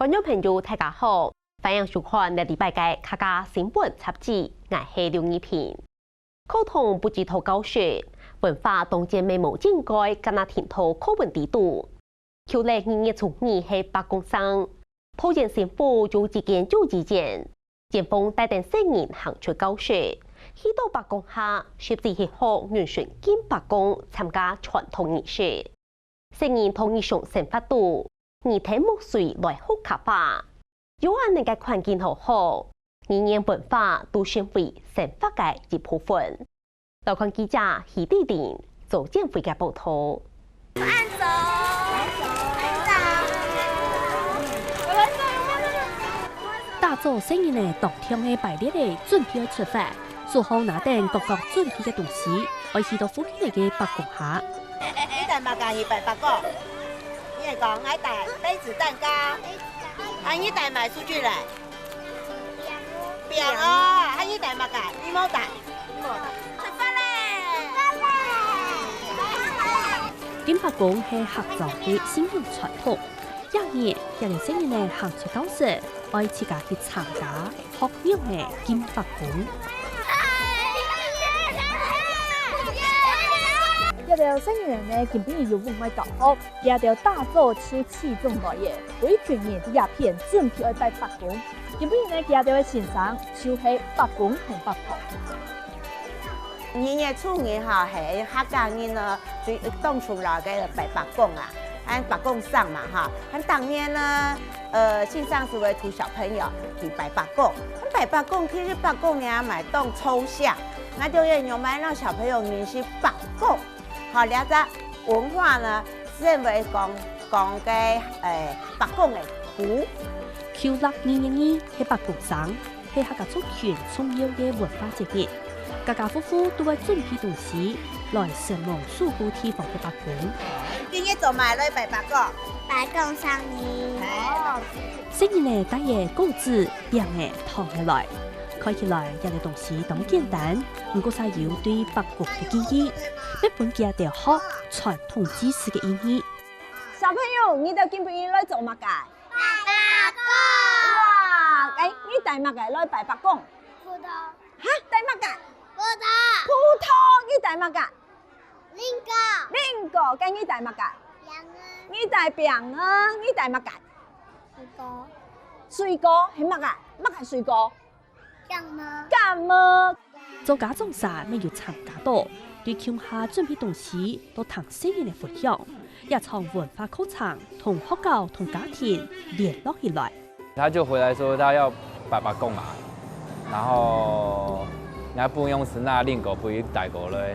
观众朋友大家好，欢迎收看礼拜嘅客家新闻杂志，我係刘怡萍。溝通不知道教學，文化當然未冇應該跟那填討課文地度。求嚟2月初2係白公生，普賢政府做意見做意見，前鋒帶定聲人行出教學，去到白公下，甚至係學原選兼白公參加傳統儀式，聲人同意上成法度。而睇木水來好卡化，有安尼嘅環境好，語言文化都成為生活嘅一部分。來看記者許地玲做檢會嘅報道。按手，大早生日呢，當天嘅排列嚟準備出發，做好拿定各個準備嘅東西，愛去到附近嘅白公下。呢大麥價係800個。你係講喺大杯子蛋糕，喺呢大賣出去咧，餅哦，喺呢大麥價，你冇大，出發咧！點白公係客家嘅先行傳統，年嚟新年呢行出教室，愛自家去參加學樣嘅點白公。一條新人呢，基本要唔係教學，一條大早超起眾來嘅，每群人啲鴉片準備去拜白公，基本呢，一條嘅先生就係白公同白婆。2月初2號係客家人呢，最當初來嘅拜白公啊，按白公上嘛哈，按當年呢，先生是會圖小朋友去拜白公，拜白公其實白公呢咪當抽象，我就要用嚟讓小朋友認識白公。好，了解文化呢，認為講嘅白公嘅古。Q6 係白公生，係客家族群重要嘅文化節日。家家戶戶都會準備東西來承蒙守護地方嘅白公。今日做埋嚟拜白公，白公生日。新年呢，帶嘢果子、餅嘅糖嘅來。看起來人哋東西咁簡單，不過晒有對白公嘅記憶，一本嘅條學傳統知識嘅意義。小朋友，你哋見唔見來做乜嘅？白公。哇！你帶乜嘅來拜白公？葡萄。嚇？帶乜嘅？葡萄。葡萄。你帶乜嘅？菱果。你帶乜嘅？餅啊。你帶餅啊？你帶乜嘅？水果。水果係乜嘅？乜係水果？柑麼？做家種啥沒有參加到，對鄉下準備東西都談新年嘅分享，也從文化課程同學校同家庭聯絡起來。他就回來說他要拜白公嘛，然後人家不用是那令狗不一帶狗嘞。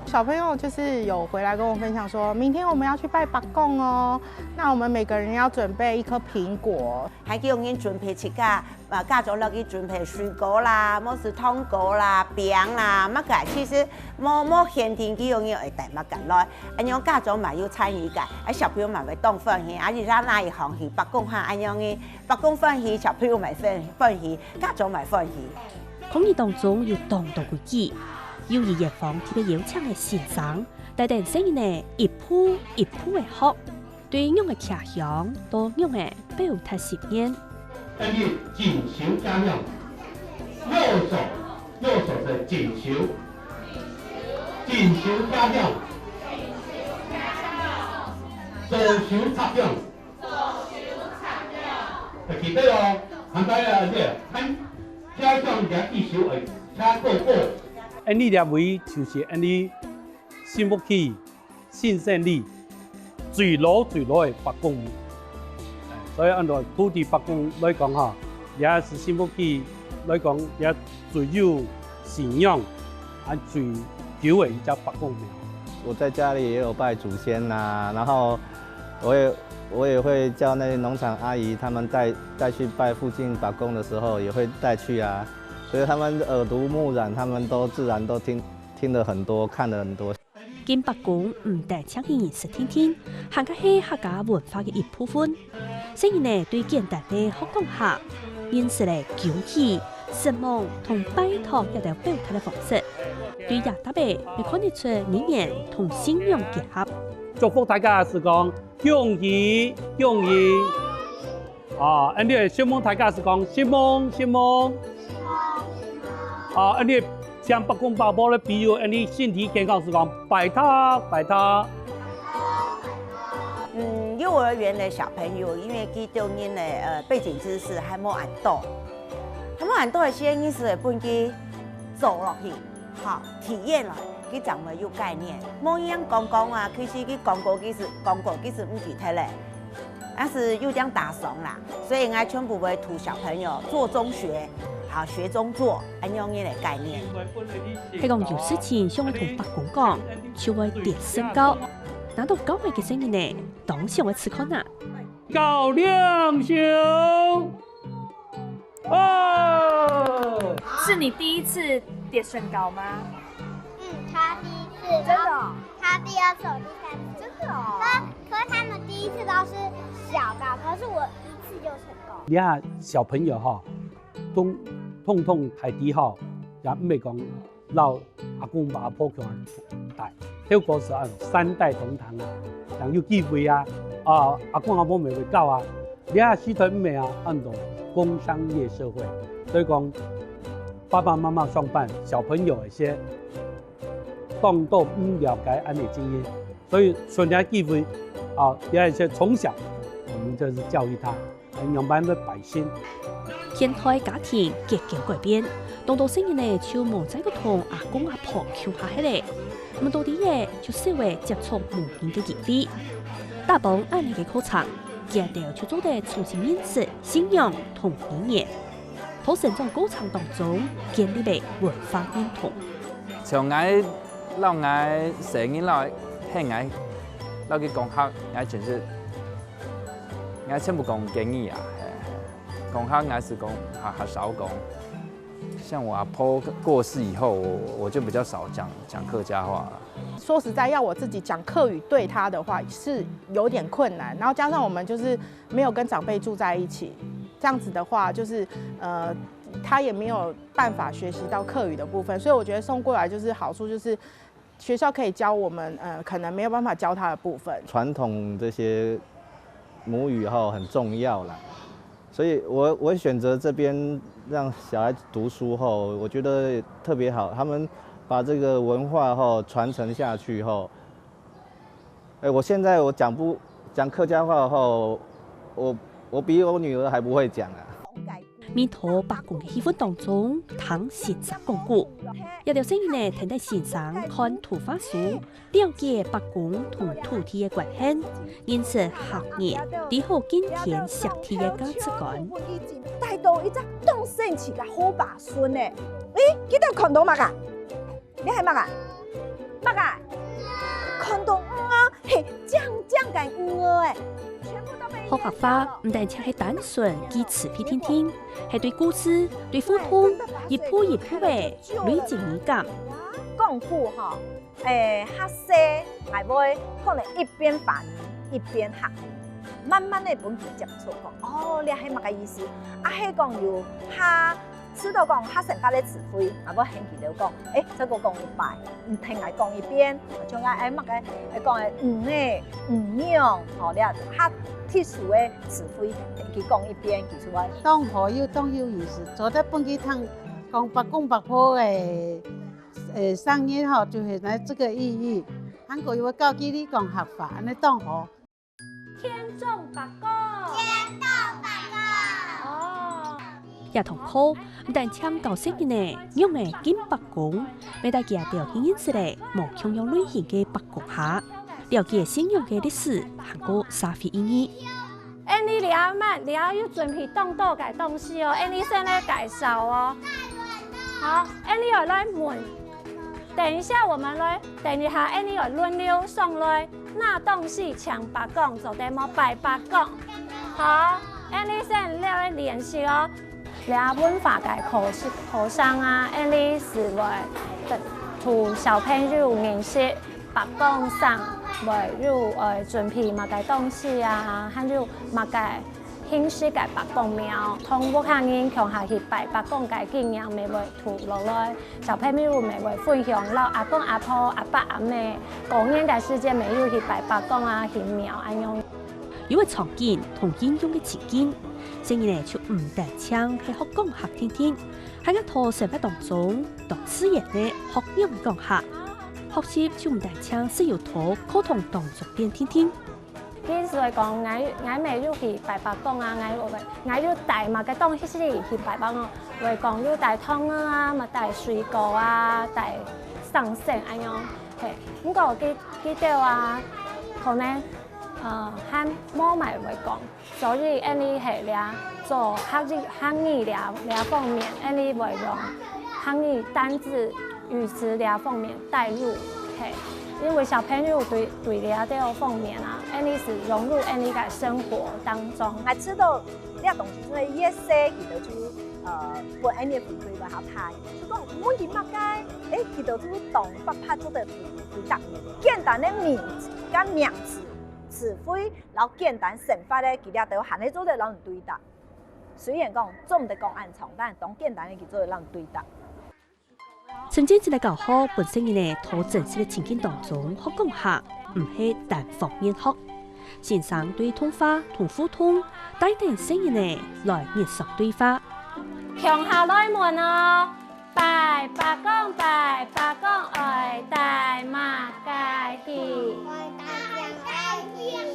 小朋友就是有回來跟我分享說，明天我們要去拜白公哦，那我們每個人要準備一顆蘋果，還叫人準備自家家族落去準備水果啦，冇是糖果啦、餅啦，乜嘅其實冇限定幾樣嘢會帶乜嘅來，咁樣家族咪要參與嘅，啊小朋友咪會當歡喜，而且那一行去白公下，咁樣嘅白公歡喜，小朋友咪歡喜，家族咪歡喜。孔兒當中有當道規矩。幼兒園房特別邀請嘅先生，帶定新年呢一鋪一鋪嘅學，對樣嘅家鄉都樣嘅表達實驗。要緊手加量，右手的緊手加量，左手插量，記得哦，行到啊啲，看加上兩隻手係差過。安尼兩位就是安尼新福氣、新勝利最老嘅白公，所以按照土地白公來講哈，也是新福氣來講也最有信仰，最久嘅一隻白公廟。我在家裡也有拜祖先啦，然後我也會叫那些農場阿姨，他們帶去拜附近白公的時候，也會帶去啊。所以他們耳濡目染，他們都自然都聽得很多，看得很多。見白公唔但請人認識聽，還個係客家文化嘅一部分。雖然呢對簡單嘅學講下，認識嘅糾結、承蒙同拜託一條表達嘅方式，對亞達嘅你看得出語言同信仰結合。祝福大家是講恭喜恭喜！啊，安尼小梦大家是讲小梦。啊，安尼像北公北婆咧比喻，安尼身体健康是讲拜他。幼儿园的小朋友，因为佢中间的背景知识还冇很多，的时候，意思会本佢走落去，好体验了，佢怎么有概念？冇一样讲啊，其实佢讲过，其实唔记得嘞。但是又这样打怂啦，所以我全部会图小朋友做中学，好学中做，安样嘅概念。係講有事情想要同白公講，就會點身高。拿到高位嘅聲音呢，當上嘅此刻呢？高亮兄，哦，是你第一次叠身高吗？他第一次，真的哦、他第二次，我第三次，真的哦。可是他们第一次都是小高，可是我一次就成功。你看小朋友哈，都痛排底哈，也唔係講老阿公阿婆強大，呢個是按3代同堂啊，人有機會啊，阿公阿婆咪會教啊，你看時代唔係啊，按到工商業社會，所以講爸爸媽媽上班，小朋友一些當到唔了解安尼經驗，所以順帶機會啊，有一些從小我們就是教育他。樣板的百姓，現代家庭結構改變，當到聲音呢就冇再個同阿公阿婆溝下起嚟，咁到底嘅就社會接觸無形嘅機會。大幫按你嘅考察，見到就做得重新認識信仰同理念，喺成長過程當中建立嘅文化認同。像老成日老聽老去講學，全是。我全部講建議啊，講他我是講還少講。像我阿婆過世以後，我就比較少講客家話了。說實在，要我自己講客語對他的話是有點困難，然後加上我們就是沒有跟長輩住在一起，這樣子的話就是他也沒有辦法學習到客語的部分，所以我覺得送過來就是好處就是學校可以教我們可能沒有辦法教他的部分。傳統這些母語後很重要啦，所以我選擇這邊讓小孩讀書後，我覺得特別好。他們把這個文化後傳承下去後，我現在我講客家話後，我比我女兒還不會講啊。面頭白公嘅氣氛當中，談現實講古，有條聲音呢停喺線上看圖畫書，了解白公同土地嘅關係，認識客業，啲好堅田實體嘅價值觀。帶到一隻當生起嘅好爸孫呢？記得看到乜啊？你係乜啊？乜啊？看到係正嘅誒。學客家唔單止係單純記詞語聽聽，係對故事、對風土一鋪一鋪嘅累積美感。功夫哈，學生係會可能一邊辦一邊學，慢慢嘅本件接觸講，你係乜嘅意思？係講要學。知道講學成家嘅詞彙，我興趣就講，這個講一擺，唔聽嚟講一遍，仲乜嘅講嘅樣，你學特殊嘅詞彙，佢講一遍，佢出來。當河要當有意思，做得本幾趟講白公白婆嘅生意嗬，就係呢這個意義。韓國要教佢哋講合法，你當河。天種白公。也同好，唔但倡導聲音呢，用嚟見白公，俾大家了解認識咧無同樣類型嘅白公蝦，了解信仰嘅歷史，韓國社會意義。你了慢，你要準備動作嘅東西哦，你先來介紹哦。好，你要來問，等一下我們來，等一下你要輪流送來，那東西搶白公就得冇拜白公。好，你先來練習哦。倆文化嘅課上啊，你是來圖小朋友認識白公上，為入準備乜嘅東西啊，還有乜嘅形式嘅白公廟，同屋企人共下去拜白公嘅經驗，咪會圖落來，小朋友咪會分享老阿公阿婆阿爸阿妹講嘢嘅時間，咪要去拜白公啊，去廟咁樣。因為場景同應用嘅情景，所以呢就唔但唱係學講客聽聽，喺個套生活當中讀語言呢學用講客，學習就唔但唱是要套溝通當中邊聽聽。佢是會講我未要去白白講啊，我要帶嘛個東西去白白講，會講要帶湯啊，嘛帶水果啊，帶生鮮咁樣。係，不過佢哋話可能漢冇咪會講，所以你係倆做漢語倆方面，你會用漢語單字語詞倆方面帶入係。因為小朋友對倆都有方面啊，你是融入你嘅生活當中。我知道呢個東西所以越細佢就本你回饋俾佢睇，佢講每件物嘅，佢就當不拍出的回答，簡單的名詞跟名詞詞彙，然後簡單生發咧，佢倆都含喺做的讓人對答。雖然講做唔得講暗藏，但係當簡單嘅佢做的讓人對答。曾經一個教學本身呢，喺真實嘅情景當中學講客，唔係單方面學。先生對通話同互通，帶定聲音呢來面授對話。向下來門哦，拜白公拜白公愛大馬街去。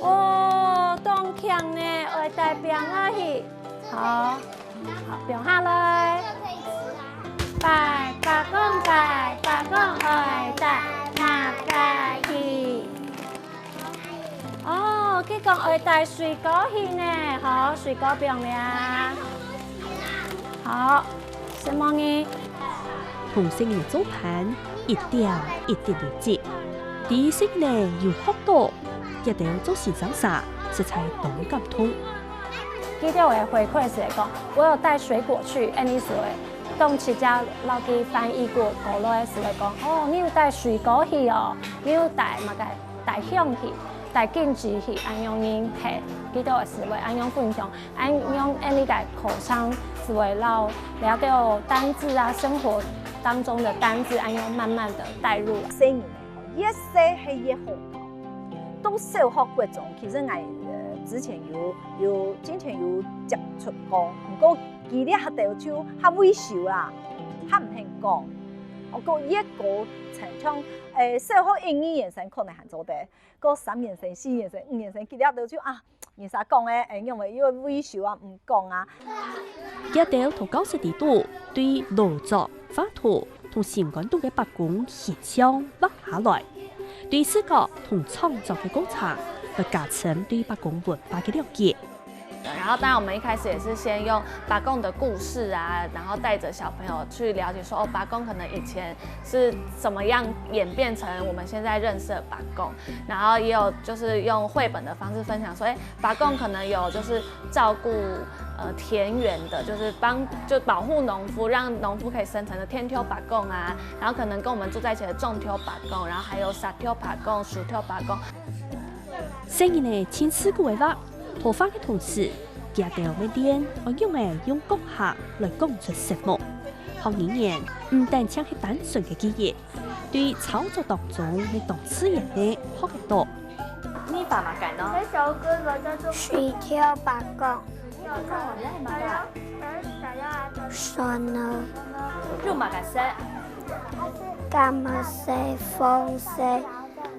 哦，當強呢愛大邊啊去，好，向下來。拜白公拜白公愛大馬街去。哦，佢講愛帶水果去呢，好，水果不用了。好，什麼呢？同聲嘅組盤一點一滴了解，第一聲呢有學到，一定要做時裝啥，這才懂感通。佢哋會回饋是講，我有帶水果去，你是會當持家老佢翻譯過過來是會講，哦，你有帶水果去哦，你有帶嘛個帶香去。帶經濟去安用人係，佢哋是會安用分享，安用你個口腔是會了解單字啊，生活當中的單字安用慢慢的帶入。細人越細係越好，都小學嗰種，其實我之前之前有接觸過，不過佢哋學到就較猥瑣啦，較唔肯講。我講一個情況，小學英語原生可能係做得，個3年生、4年生、5年生，佢哋都就而啥講咧？因為猥瑣啊，唔講啊。一條同教師地度對勞作、畫圖同情感度嘅白工現象畫下來，對視覺同創作嘅工廠，來加深對白工文化嘅了解。然後，當然我們一開始也是先用白貢的故事啊，然後帶着小朋友去了解說，哦，白貢可能以前是怎麼樣演變成我們現在認識的白貢。然後也有就是用繪本的方式分享說，白貢可能有就是照顧田園的，就是保護農夫，讓農夫可以生存的天挑白貢啊。然後可能跟我們住在一起的種挑白貢，然後還有沙挑白貢、樹挑白貢。生意呢，親自個為話。學法嘅同時，佢哋要練我用講客來講出實目。學語言唔單止係單純嘅記憶，對操作當中嘅動詞人呢學得多。你爸爸改呢？這首歌叫做《水挑白貢》。算了。肉馬嘅色。金色、紅色、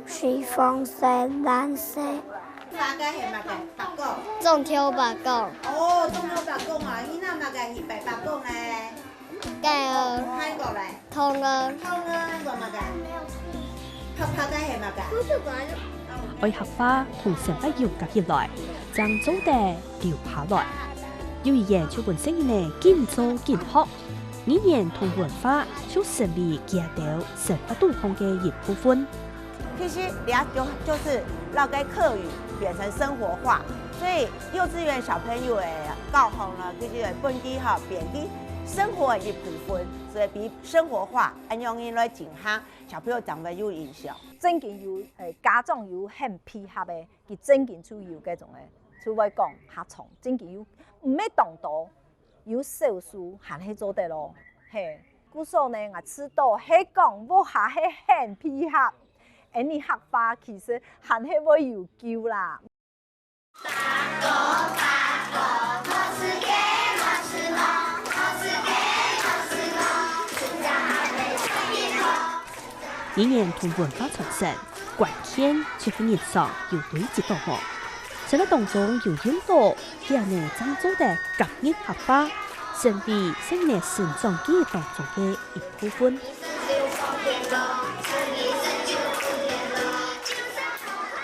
水紅色、藍色。哪個係乜嘅白貢？種挑白貢。哦，種挑白貢啊！依家乜嘅係白白貢咧？雞兒。韓國咧？通兒。通兒個乜嘅？合拍嘅係乜嘅？愛合花同成不融合起來，將組地留下來。要研究本身呢，建造建學，語言同文化就成為佢哋生活當中嘅一部分。其實倆就是讓該客語變成生活化，所以幼稚園小朋友嘅教學呢，佢就本地哈變啲生活嘅一部分，所以比生活化，按用嚟進行，小朋友長得有印象。真正有家長有很配合嘅，佢真正就有嗰種嘅，就會講下床，真正有唔係動刀，有手術行去做得咯，嘿。故所呢，我知道係講我下係很配合。你學法其實還係會有救啦。白果，我是语言同文化传承，关键就是人上有对一道好。在那当中有引导，这样呢，漳州的革命合法，成为生命成长记当中的一部分。